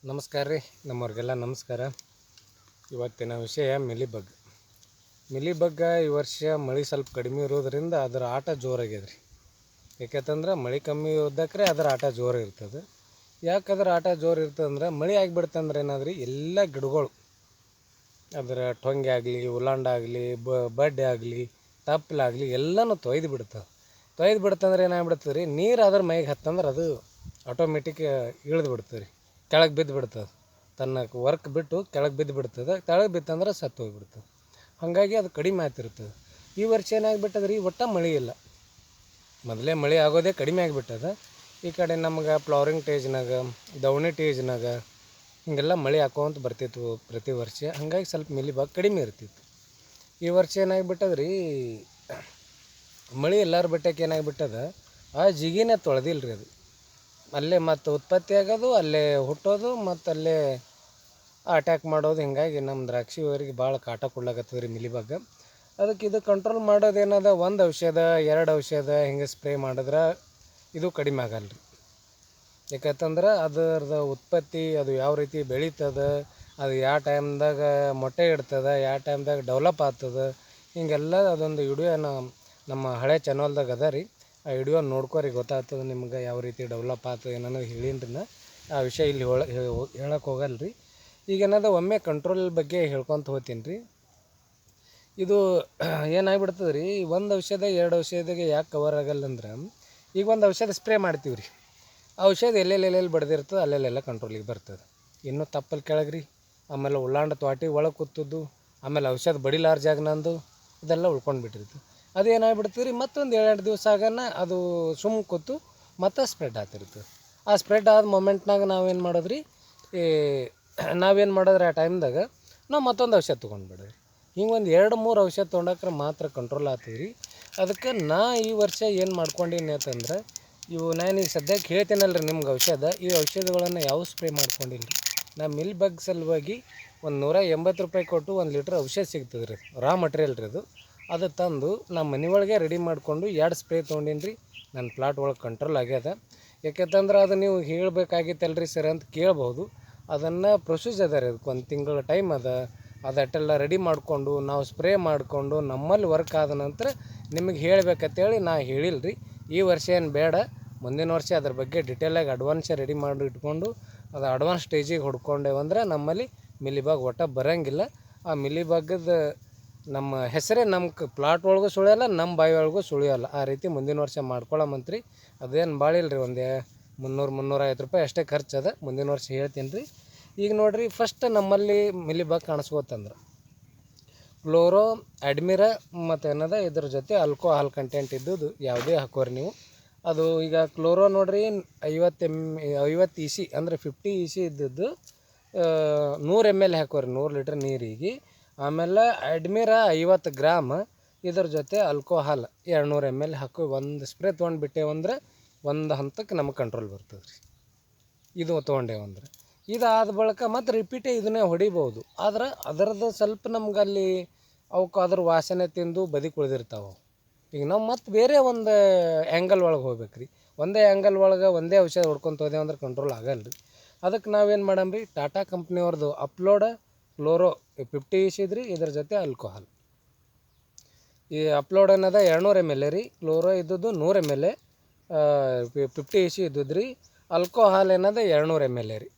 ನಮಸ್ಕಾರ ರೀ, ನಮ್ಮವ್ರಿಗೆಲ್ಲ ನಮಸ್ಕಾರ. ಇವತ್ತಿನ ವಿಷಯ ಮಿಲಿಬಗ್. ಈ ವರ್ಷ ಮಳೆ ಸ್ವಲ್ಪ ಕಡಿಮೆ ಇರೋದ್ರಿಂದ ಅದರ ಆಟ ಜೋರಾಗ್ಯದ ರೀ. ಯಾಕಂತಂದ್ರೆ ಮಳೆ ಕಮ್ಮಿ ಇರೋದಕ್ಕೆ ಅದರ ಆಟ ಜೋರು ಇರ್ತದೆ. ಯಾಕೆ ಅದರ ಆಟ ಜೋರು ಇರ್ತದಂದ್ರೆ ಮಳೆ ಆಗಿಬಿಡ್ತಂದ್ರೆ ಏನಾದ್ರಿ ಎಲ್ಲ ಗಿಡಗಳು ಅದರ ಟೊಂಗೆ ಆಗಲಿ, ಉಲಾಂಡ ಆಗಲಿ, ಬಡ್ಡೆ ಆಗಲಿ, ತಪ್ಪಲಾಗಲಿ ಎಲ್ಲನೂ ತೊಯ್ದು ಬಿಡ್ತಂದ್ರೆ ಏನಾಗ್ಬಿಡ್ತದೆ ರೀ, ನೀರು ಅದ್ರ ಮೈಗೆ ಹತ್ತಂದ್ರೆ ಅದು ಆಟೋಮೆಟಿಕ್ ಇಳಿದು ಬಿಡ್ತದೆ ರೀ, ಕೆಳಗೆ ಬಿದ್ದು ಬಿಡ್ತದೆ. ತನ್ನ ವರ್ಕ್ ಬಿಟ್ಟು ಕೆಳಗೆ ಬಿದ್ದು ಬಿಡ್ತದೆ. ಕೆಳಗೆ ಬಿತ್ತಂದ್ರೆ ಸತ್ತು ಹೋಗಿಬಿಡ್ತದೆ. ಹಾಗಾಗಿ ಅದು ಕಡಿಮೆ ಆಗ್ತಿರ್ತದೆ. ಈ ವರ್ಷ ಏನಾಗ್ಬಿಟ್ಟದೆ ರೀ, ಒಟ್ಟು ಮಳೆ ಇಲ್ಲ. ಮೊದಲೇ ಮಳೆ ಆಗೋದೇ ಕಡಿಮೆ ಆಗಿಬಿಟ್ಟದ. ಈ ಕಡೆ ನಮ್ಗೆ ಫ್ಲವರಿಂಗ್ ಟೇಜ್ನಾಗ, ದವಣಿ ಟೇಜ್ನಾಗ ಹೀಗೆಲ್ಲ ಮಳೆ ಹಾಕೋಂತ ಬರ್ತಿತ್ತು ಪ್ರತಿ ವರ್ಷ. ಹಾಗಾಗಿ ಸ್ವಲ್ಪ ಮಿಲಿಬಗ್ ಕಡಿಮೆ ಇರ್ತಿತ್ತು. ಈ ವರ್ಷ ಏನಾಗ್ಬಿಟ್ಟದ ರೀ, ಮಳೆ ಎಲ್ಲರ ಬಿಟ್ಟಕ್ಕೆ ಏನಾಗ್ಬಿಟ್ಟದ, ಆ ಜಿಗಿನೇ ತೊಳೆದಿಲ್ಲ ರೀ. ಅದು ಅಲ್ಲೇ ಮತ್ತು ಉತ್ಪತ್ತಿ ಆಗೋದು, ಅಲ್ಲೇ ಹುಟ್ಟೋದು, ಮತ್ತು ಅಲ್ಲೇ ಅಟ್ಯಾಕ್ ಮಾಡೋದು. ಹಿಂಗಾಗಿ ನಮ್ಮ ದ್ರಾಕ್ಷಿವರಿಗೆ ಭಾಳ ಕಾಟ ಕೊಡ್ಲಾಕತ್ತದ ರೀ ಮಿಲಿಬಗ್. ಅದಕ್ಕೆ ಇದು ಕಂಟ್ರೋಲ್ ಮಾಡೋದೇನದ, ಒಂದು ಔಷಧ 2 ಔಷಧ ಹಿಂಗೆ ಸ್ಪ್ರೇ ಮಾಡಿದ್ರೆ ಇದು ಕಡಿಮೆ ಆಗಲ್ಲ ರೀ. ಯಾಕಂತಂದ್ರೆ ಅದರದ್ದು ಉತ್ಪತ್ತಿ, ಅದು ಯಾವ ರೀತಿ ಬೆಳೀತದೆ, ಅದು ಯಾವ ಟೈಮ್ದಾಗ ಮೊಟ್ಟೆ ಇಡ್ತದೆ, ಯಾವ ಟೈಮ್ದಾಗ ಡೆವಲಪ್ ಆಗ್ತದೆ, ಹಿಂಗೆಲ್ಲ ಅದೊಂದು ವಿಡಿಯೋ ನಮ್ಮ ಹಳೆ ಚಾನಲ್ದಾಗ ಅದ ರೀ. ಆ ವಿಡಿಯೋ ನೋಡ್ಕೊರಿ, ಗೊತ್ತಾಗ್ತದೆ ನಿಮ್ಗೆ ಯಾವ ರೀತಿ ಡೆವಲಪ್ ಆಗ್ತದೆ ಏನೋ ಹೇಳಿನ್ರಿ. ಆ ವಿಷಯ ಇಲ್ಲಿ ಹೇಳಕ್ಕೆ ಹೋಗಲ್ಲ ರೀ. ಈಗೇನದ ಒಮ್ಮೆ ಕಂಟ್ರೋಲ್ ಬಗ್ಗೆ ಹೇಳ್ಕೊತ ಹೋಗ್ತೀನಿ ರೀ. ಇದು ಏನಾಗ್ಬಿಡ್ತದೆ ರೀ, ಒಂದು ಔಷಧ 2 ಔಷಧಿಗೆ ಯಾಕೆ ಕವರ್ ಆಗಲ್ಲ ಅಂದ್ರೆ, ಈಗ ಒಂದು ಔಷಧ ಸ್ಪ್ರೇ ಮಾಡ್ತೀವಿ ರೀ, ಆ ಔಷಧ ಎಲ್ಲೆಲ್ಲಿ ಬಡ್ದಿರ್ತದೆ ಅಲ್ಲೆಲ್ಲ ಕಂಟ್ರೋಲಿಗೆ ಬರ್ತದೆ. ಇನ್ನೂ ತಪ್ಪಲ್ ಕೆಳಗೆ ರೀ, ಆಮೇಲೆ ಉಳ್ಳಾಂಡ ತ್ವಾಟಿ ಒಳಗೆ ಕೂತದ್ದು, ಆಮೇಲೆ ಔಷಧ ಬಡಿಲಾರ ಜಾಗ ನಂದು ಇದೆಲ್ಲ ಉಳ್ಕೊಂಡು ಬಿಟ್ಟಿರ್ತದೆ. ಅದು ಏನಾಗ್ಬಿಡ್ತದೆ ರೀ, ಮತ್ತೊಂದು 7-8 ದಿವಸ ಆಗೋಣ ಅದು ಸುಮ್ಮ ಕೂತು ಮತ್ತೆ ಸ್ಪ್ರೆಡ್ ಆಗ್ತಿರ್ತದೆ. ಆ ಸ್ಪ್ರೆಡ್ ಆದ ಮೊಮೆಂಟ್ನಾಗ ನಾವೇನು ಮಾಡೋದ್ರಿ, ಆ ಟೈಮ್ದಾಗ ನಾವು ಮತ್ತೊಂದು ಔಷಧ ತೊಗೊಂಡ್ಬಿಡ್ರಿ. ಹಿಂಗೆ ಒಂದು 2-3 ಔಷಧ ತೊಗೊಂಡಕ್ರೆ ಮಾತ್ರ ಕಂಟ್ರೋಲ್ ಆಗ್ತದೆ ರೀ. ಅದಕ್ಕೆ ಈ ವರ್ಷ ಏನು ಮಾಡ್ಕೊಂಡೀನಿ ಅಂತಂದ್ರೆ, ಇವು ನಾನು ಈಗ ಸದ್ಯಕ್ಕೆ ಹೇಳ್ತೇನಲ್ಲ ರೀ ನಿಮ್ಗೆ ಔಷಧ, ಈ ಔಷಧಗಳನ್ನು ಯಾವ ಸ್ಪ್ರೇ ಮಾಡ್ಕೊಂಡಿಲ್ಲ ರೀ. ನಾ ಮಿಲಿಬಗ್ ಸಲುವಾಗಿ ಒಂದು $180 ಕೊಟ್ಟು 1 ಲೀಟ್ರ್ ಔಷಧ ಸಿಗ್ತದೆ ರೀ, ರಾ ಮಟೀರಿಯಲ್ ರೀ. ಅದು ತಂದು ನಮ್ಮ ಮನೆ ಒಳಗೆ ರೆಡಿ ಮಾಡಿಕೊಂಡು 2 ಸ್ಪ್ರೇ ತೊಗೊಂಡೀನಿ ರೀ. ನನ್ನ ಪ್ಲಾಟ್ ಒಳಗೆ ಕಂಟ್ರೋಲ್ ಆಗ್ಯದ. ಯಾಕೆಂತಂದ್ರೆ ಅದು ನೀವು ಹೇಳಬೇಕಾಗಿತ್ತಲ್ರಿ ಸರ್ ಅಂತ ಕೇಳ್ಬೋದು. ಅದನ್ನು ಪ್ರೊಸೀಜರ್ ಅದ ರೀ, ಅದಕ್ಕೆ 1 ತಿಂಗಳ ಟೈಮ್ ಅದ. ಅದಟ್ಟೆಲ್ಲ ರೆಡಿ ಮಾಡಿಕೊಂಡು ನಾವು ಸ್ಪ್ರೇ ಮಾಡಿಕೊಂಡು ನಮ್ಮಲ್ಲಿ ವರ್ಕ್ ಆದ ನಂತರ ನಿಮಗೆ ಹೇಳಬೇಕಂತೇಳಿ ನಾ ಹೇಳಿಲ್ಲ ರೀ. ಈ ವರ್ಷ ಏನು ಬೇಡ, ಮುಂದಿನ ವರ್ಷ ಅದ್ರ ಬಗ್ಗೆ ಡಿಟೇಲಾಗಿ ಅಡ್ವಾನ್ಸೇ ರೆಡಿ ಮಾಡಿ ಇಟ್ಕೊಂಡು ಅದು ಅಡ್ವಾನ್ಸ್ ಸ್ಟೇಜಿಗೆ ಹೊಡ್ಕೊಂಡೇವಂದ್ರೆ ನಮ್ಮಲ್ಲಿ ಮಿಲಿಬಗ್ ಒಟ್ಟು ಬರೋಂಗಿಲ್ಲ. ಆ ಮಿಲಿಬಗ್ಗದ ನಮ್ಮ ಹೆಸರೇ ನಮ್ಮ ಪ್ಲಾಟ್ ಒಳಗೂ ಸುಳಿಯಲ್ಲ, ನಮ್ಮ ಬಾವಿ ಒಳಗೂ ಸುಳಿಯೋಲ್ಲ. ಆ ರೀತಿ ಮುಂದಿನ ವರ್ಷ ಮಾಡ್ಕೊಳ್ಳೋಮಂತ್ರಿ. ಅದೇನು ಭಾಳ ಇಲ್ಲ ರೀ, ಒಂದು $300-350 ಅಷ್ಟೇ ಖರ್ಚದ. ಮುಂದಿನ ವರ್ಷ ಹೇಳ್ತೀನಿ ರೀ. ಈಗ ನೋಡಿರಿ, ಫಸ್ಟ್ ನಮ್ಮಲ್ಲಿ ಮಿಲಿಬಗ್ ಕಾಣಿಸ್ಕೋತಂದ್ರೆ ಕ್ಲೋರೋ, ಅಡ್ಮಿರಾ ಮತ್ತು ಏನದ ಇದ್ರ ಜೊತೆ ಆಲ್ಕೋಹಾಲ್ ಕಂಟೆಂಟ್ ಇದ್ದದ್ದು ಯಾವುದೇ ಹಾಕೋರಿ ನೀವು. ಅದು ಈಗ ಕ್ಲೋರೋ ನೋಡಿರಿ 50 EC ಅಂದರೆ 50 EC ಇದ್ದದ್ದು 100 ml ಹಾಕೋರಿ 100 ಲೀಟ್ರ್ ನೀರಿಗೆ. ಆಮೇಲೆ ಅಡ್ಮಿರಾ 50 ಗ್ರಾಮ್, ಇದ್ರ ಜೊತೆ ಆಲ್ಕೋಹಾಲ್ 200 ml ಹಾಕಿ ಒಂದು ಸ್ಪ್ರೇ ತೊಗೊಂಡ್ಬಿಟ್ಟೇವಂದ್ರೆ ಒಂದು ಹಂತಕ್ಕೆ ನಮಗೆ ಕಂಟ್ರೋಲ್ ಬರ್ತದೆ ರೀ. ಇದು ತೊಗೊಂಡೇವಂದ್ರೆ ಇದಾದ ಬಳಿಕ ಮತ್ತು ರಿಪೀಟೇ ಇದನ್ನೇ ಹೊಡಿಬೋದು. ಆದ್ರೆ ಅದರದ್ದು ಸ್ವಲ್ಪ ನಮ್ಗೆ ಅಲ್ಲಿ ಅವಕ್ಕೆ ಅದ್ರ ವಾಸನೆ ತಿಂದು ಬದುಕಿ ಉಳಿದಿರ್ತಾವೆ. ಈಗ ನಾವು ಮತ್ತು ಬೇರೆ ಒಂದು ಆ್ಯಂಗಲ್ ಒಳಗೆ ಹೋಗ್ಬೇಕು ರೀ. ಒಂದೇ ಆ್ಯಂಗಲ್ ಒಳಗೆ ಒಂದೇ ಔಷಧ ಹೊಡ್ಕೊತ ಹೋದೆವಂದ್ರೆ ಕಂಟ್ರೋಲ್ ಆಗಲ್ಲ ರೀ. ಅದಕ್ಕೆ ನಾವೇನು ಮಾಡಮ್ರಿ, ಟಾಟಾ ಕಂಪ್ನಿಯವ್ರದ್ದು ಅಪ್ಲೋಡ ಕ್ಲೋರೋ 50 EC ಇದ್ರಿ, ಇದ್ರ ಜೊತೆ ಆಲ್ಕೋಹಾಲ್. ಈ ಅಪ್ಲೋಡ್ ಅನ್ನೋದು 200 ml ರೀ, ಕ್ಲೋರೋ ಇದ್ದದ್ದು 100 ml, 50 EC ಇದ್ದದ್ದು ರೀ. ಆಲ್ಕೋಹಾಲ್ ಏನದ 200 ml ರೀ.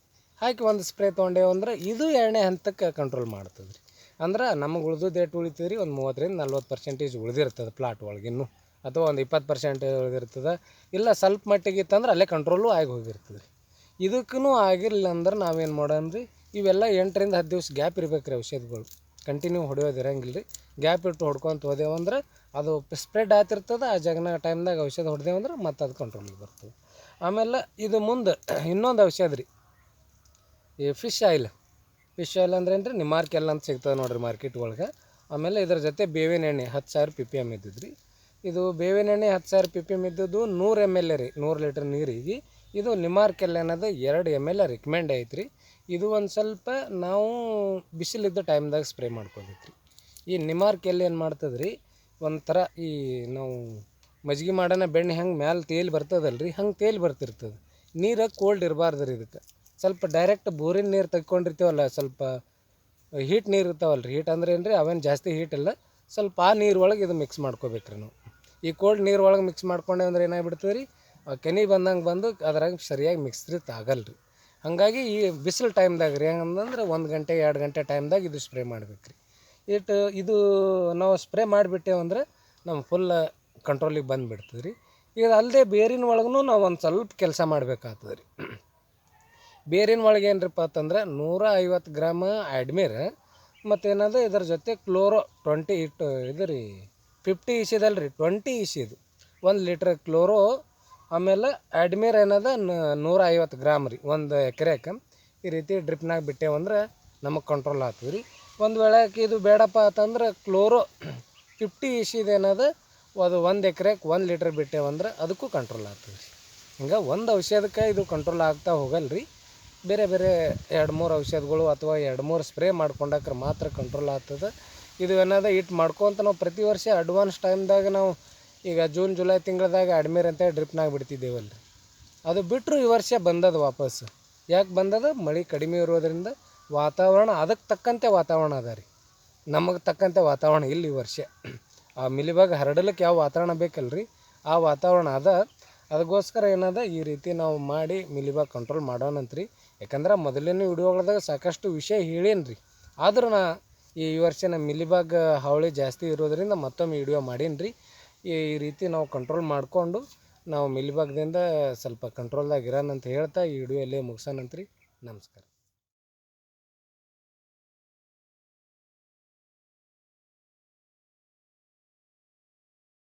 ಹಾಕಿ ಒಂದು ಸ್ಪ್ರೇ ತೊಗೊಂಡೇವಂದ್ರೆ ಇದು 2ನೇ ಹಂತಕ್ಕೆ ಕಂಟ್ರೋಲ್ ಮಾಡ್ತದೆ ರೀ. ಅಂದ್ರೆ ನಮಗೆ ಉಳಿದದ್ದು ಎಷ್ಟು ಉಳಿತೀವಿ ರೀ, ಒಂದು 30-40% ಉಳಿದಿರ್ತದೆ ಪ್ಲಾಟ್ ಒಳಗಿನ್ನು, ಅಥವಾ ಒಂದು 20% ಉಳಿದಿರ್ತದೆ. ಇಲ್ಲ ಸ್ವಲ್ಪ ಮಟ್ಟಿಗೆ ಇತ್ತಂದ್ರೆ ಅಲ್ಲೇ ಕಂಟ್ರೋಲು ಆಗಿ ಹೋಗಿರ್ತದೆ ರೀ. ಇದಕ್ಕೂ ಆಗಿರಲಿಲ್ಲ ಅಂದ್ರೆ ನಾವೇನು ಮಾಡೋಣ, ಇವೆಲ್ಲ 8-10 ದಿವಸ ಗ್ಯಾಪ್ ಇರ್ಬೇಕು ರೀ. ಔಷಧಿಗಳು ಕಂಟಿನ್ಯೂ ಹೊಡೆಯೋದು ಇರೋಂಗಿಲ್ಲ ರೀ. ಗ್ಯಾಪ್ ಇಟ್ಟು ಹೊಡ್ಕೊತ ಹೋದೆವಂದ್ರೆ ಅದು ಸ್ಪ್ರೆಡ್ ಆಗ್ತಿರ್ತದೆ. ಆ ಜಗನ ಟೈಮ್ದಾಗ ಔಷಧ ಹೊಡೆದೇವಂದ್ರೆ ಮತ್ತು ಅದು ಕಂಟ್ರೋಲಿಗೆ ಬರ್ತದೆ. ಆಮೇಲೆ ಇದು ಮುಂದೆ ಇನ್ನೊಂದು ಔಷಧ ರೀ, ಈ ಫಿಶ್ ಆಯಿಲ್ ಅಂದ್ರೆ ಏನು ರೀ, ನಿಮಾರ್ಕೆಲ್ ಅಂತ ಸಿಗ್ತದೆ ನೋಡಿರಿ ಮಾರ್ಕೆಟ್ ಒಳಗೆ. ಆಮೇಲೆ ಇದ್ರ ಜೊತೆ ಬೇವಿನ ಎಣ್ಣೆ 10,000 ppm ಇದ್ದದ್ದು ರೀ. ಇದು ಬೇವಿನ ಎಣ್ಣೆ 10,000 ppm ಇದ್ದದ್ದು 100 ml ರೀ, 100 ಲೀಟ್ರ್ ನೀರಿಗೆ. ಇದು ನಿಮಾರ್ಕೆಲ್ ಅನ್ನೋದು 2 ml ರಿಕಮೆಂಡ್ ಐತ್ರಿ. ಇದು ಒಂದು ಸ್ವಲ್ಪ ನಾವು ಬಿಸಿಲಿದ್ದ ಟೈಮ್ದಾಗ ಸ್ಪ್ರೇ ಮಾಡ್ಕೋಬೇಕು ರೀ. ಈ ನಿಮಾರ್ಕೆಲ್ ಏನು ಮಾಡ್ತದೆ ರೀ, ಒಂಥರ ಈ ನಾವು ಮಜ್ಜಿಗೆ ಮಾಡೋಣ ಬೆಣ್ಣೆ ಹೆಂಗೆ ಮ್ಯಾಲೆ ತೇಲಿ ಬರ್ತದಲ್ಲ ರೀ, ಹಂಗೆ ತೇಲಿ ಬರ್ತಿರ್ತದೆ. ನೀರು ಕೋಲ್ಡ್ ಇರಬಾರ್ದು ರೀ ಇದಕ್ಕೆ. ಸ್ವಲ್ಪ ಡೈರೆಕ್ಟ್ ಬೋರಿನ ನೀರು ತೆಗ್ಕೊಂಡಿರ್ತೀವಲ್ಲ, ಸ್ವಲ್ಪ ಹೀಟ್ ನೀರು ಇರ್ತಾವಲ್ಲ ರೀ, ಹೀಟ್ ಅಂದ್ರೆ ಏನು ರೀ, ಅವೇನು ಜಾಸ್ತಿ ಹೀಟ್ ಇಲ್ಲ, ಸ್ವಲ್ಪ ಆ ನೀರು ಒಳಗೆ ಇದು ಮಿಕ್ಸ್ ಮಾಡ್ಕೋಬೇಕ್ರಿ ನಾವು. ಈ ಕೋಲ್ಡ್ ನೀರು ಒಳಗೆ ಮಿಕ್ಸ್ ಮಾಡ್ಕೊಂಡೆ ಅಂದ್ರೆ ಏನಾಗ್ಬಿಡ್ತದೆ ರೀ, ಕೆನೆ ಬಂದಂಗೆ ಬಂದು ಅದ್ರಾಗ ಸರಿಯಾಗಿ ಮಿಕ್ಸ್ರಿತ್ ಆಗಲ್ಲ ರೀ. ಹಾಗಾಗಿ ಈ ಬಿಸಿಲು ಟೈಮ್ದಾಗ ರೀ ಹೆಂಗಂದ್ರೆ 1 ಗಂಟೆ 2 ಗಂಟೆ ಟೈಮ್ದಾಗ ಇದು ಸ್ಪ್ರೇ ಮಾಡ್ಬೇಕು ರೀ. ಇದು ನಾವು ಸ್ಪ್ರೇ ಮಾಡಿಬಿಟ್ಟೇವು ಅಂದ್ರೆ ನಮ್ಮ ಫುಲ್ ಕಂಟ್ರೋಲಿಗೆ ಬಂದುಬಿಡ್ತದೆ ರೀ. ಇದು ಅಲ್ಲದೆ ಬೇರಿನ ಒಳಗೂ ನಾವು ಒಂದು ಸ್ವಲ್ಪ ಕೆಲಸ ಮಾಡಬೇಕಾಗ್ತದೆ ರೀ. ಬೇರಿನ ಒಳಗೆ ಏನರಪ್ಪ ಅಂತಂದ್ರೆ 150 ಗ್ರಾಮ್ ಅಡ್ಮೀರ್ ಮತ್ತೇನದ ಇದ್ರ ಜೊತೆ ಕ್ಲೋರೋ 20 ಇದು ರೀ 50 ಇಸಿದಲ್ಲ ರೀ, 20 ಇಸಿದು 1 ಲೀಟ್ರ್ ಕ್ಲೋರೋ, ಆಮೇಲೆ ಅಡ್ಮೀರ್ ಏನದ 150 ಗ್ರಾಮ್ ರೀ 1 ಎಕರೆಗೆ. ಈ ರೀತಿ ಡ್ರಿಪ್ನಾಗ ಬಿಟ್ಟೇವಂದ್ರೆ ನಮಗೆ ಕಂಟ್ರೋಲ್ ಆಗ್ತದೆ ರೀ. ಒಂದು ವೇಳೆ ಇದು ಬೇಡಪ್ಪ ಅಂತಂದ್ರೆ ಕ್ಲೋರೋ 50 ಇಸಿದು ಏನದ ಅದು 1 ಎಕರೆಗೆ 1 ಲೀಟ್ರ್ ಬಿಟ್ಟೇವಂದ್ರೆ ಅದಕ್ಕೂ ಕಂಟ್ರೋಲ್ ಆಗ್ತದೆ ರೀ. ಹಿಂಗೆ ಒಂದು ಔಷಧಕ್ಕೆ ಇದು ಕಂಟ್ರೋಲ್ ಆಗ್ತಾ ಹೋಗಲ್ಲ ರೀ. ಬೇರೆ ಬೇರೆ 2-3 ಔಷಧಗಳು ಅಥವಾ 2-3 ಸ್ಪ್ರೇ ಮಾಡ್ಕೊಂಡಾಕ್ರೆ ಮಾತ್ರ ಕಂಟ್ರೋಲ್ ಆಗ್ತದೆ. ಇದು ಏನದ ಇಟ್ಟು ಮಾಡ್ಕೊತ ನಾವು ಪ್ರತಿ ವರ್ಷ ಅಡ್ವಾನ್ಸ್ ಟೈಮ್ದಾಗ ನಾವು ಈಗ ಜೂನ್ ಜುಲೈ ತಿಂಗಳದಾಗ ಅಡ್ಮೀರ್ ಅಂತ ಡ್ರಿಪ್ನಾಗ ಬಿಡ್ತಿದ್ದೇವಲ್ಲ ರೀ, ಅದು ಬಿಟ್ಟರು ಈ ವರ್ಷ ಬಂದದ ವಾಪಸ್. ಯಾಕೆ ಬಂದದ? ಮಳೆ ಕಡಿಮೆ ಇರೋದರಿಂದ ವಾತಾವರಣ ಅದಕ್ಕೆ ತಕ್ಕಂತೆ ವಾತಾವರಣ ಅದ ರೀ, ನಮಗೆ ತಕ್ಕಂತೆ ವಾತಾವರಣ ಇಲ್ಲ ಈ ವರ್ಷ. ಆ ಮಿಲಿಬಾಗ್ ಹರಡಲಿಕ್ಕೆ ಯಾವ ವಾತಾವರಣ ಬೇಕಲ್ಲ ರೀ, ಆ ವಾತಾವರಣ ಅದ. ಅದಕ್ಕೋಸ್ಕರ ಏನದ ಈ ರೀತಿ ನಾವು ಮಾಡಿ ಮಿಲಿಬಾಗ್ ಕಂಟ್ರೋಲ್ ಮಾಡೋಣಂತ್ರಿ. ಯಾಕಂದ್ರೆ ಮೊದಲಿನ ವಿಡಿಯೋಗಳದಾಗ ಸಾಕಷ್ಟು ವಿಷಯ ಹೇಳೇನು ರೀ, ಆದ್ರೆ ಈ ವರ್ಷ ನಮ್ಮ ಮಿಲಿಬಾಗ್ ಹಾವಳಿ ಜಾಸ್ತಿ ಇರೋದರಿಂದ ಮತ್ತೊಮ್ಮೆ ವಿಡಿಯೋ ಮಾಡೀನಿ ರೀ. ಈ ರೀತಿ ನಾವು ಕಂಟ್ರೋಲ್ ಮಾಡಿಕೊಂಡು ನಾವು ಮಿಲಿಬಾಗ್ದಿಂದ ಸ್ವಲ್ಪ ಕಂಟ್ರೋಲ್ದಾಗ ಇರೋಣಂತ ಹೇಳ್ತಾ ಈ ವಿಡಿಯೋ ಇಲ್ಲೇ ಮುಗಿಸೋಣಂತ್ರಿ. ನಮಸ್ಕಾರ.